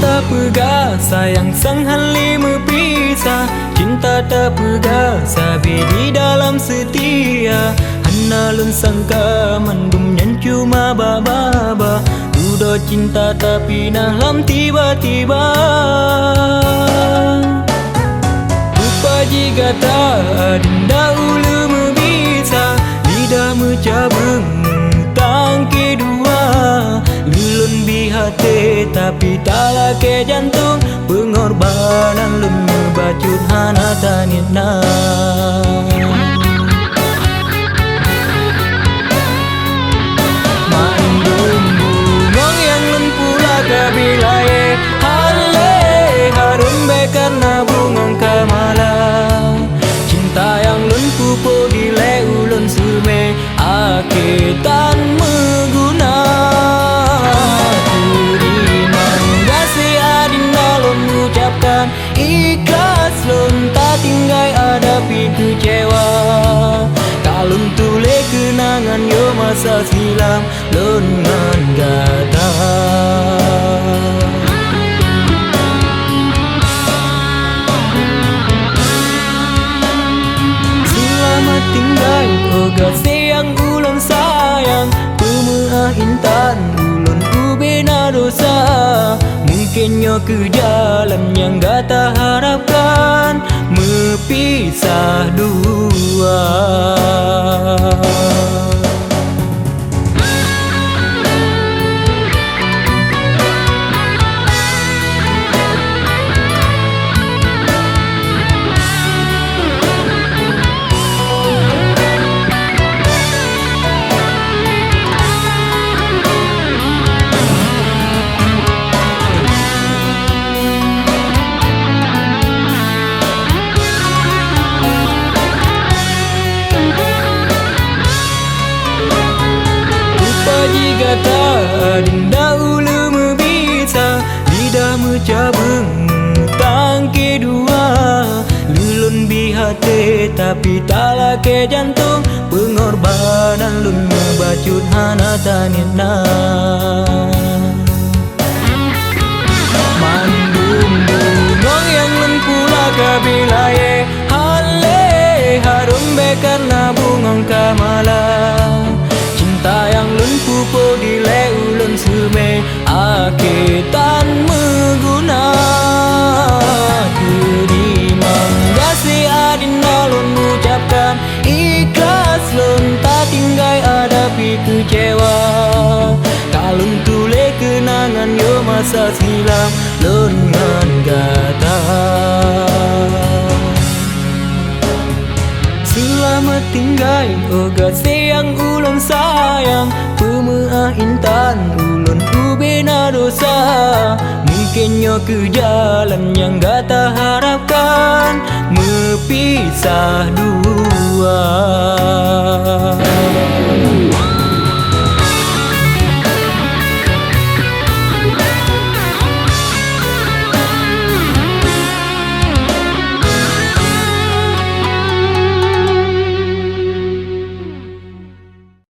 tak pegah, sayang sang hali berpisah. Cinta tak pegah, sabi di dalam setia. Hana lun sangka mendum yang cuma baba-baba. Udah cinta tapi nalam tiba-tiba. Lupa jika tak dinda ulu membisa. Lidah mencabung tangki dua. Lulun bihate tapi tak lake jantung. Pengorbanan lun membacut hana tanina. Kabilaye hale harum be karena bungong kamala. Cinta yang lun pupo gile ulun sume aketan meguna. Terima kasih adinda lun ucapkan ikhlas lun tak tinggai hadapi kecewa. Kalun tule kenangan yo masa silam lun ngandata. Selamat tinggal oh kasih yang ulun sayang. Pemua intan ulun ubena dosa. Mungkin yo ke jalan yang gak tak harapkan. Mepisah dua. Jika tak dinda ulu membisa. Lidah mencabung tangki dua. Lulun bihate tapi tak lake jantung. Pengorbanan lun membacut hana tanina. Mandum bungong yang lun pula kabilaye hale harum be karena bungong kamala. Cinta yang lun pupo dile ulun sume aketan meguna. Terima kasih adinda lun ucapkan ikhlas lun tak tinggai hadapi kecewa. Kalun tule kenangan yo masa silam lun ngandata. Selamat tinggal oh kasih yang ulun sayang. Pemua intan ulun ubena dosa. Mungkin yo ke jalan yang gak tak harapkan. Mepisah dua.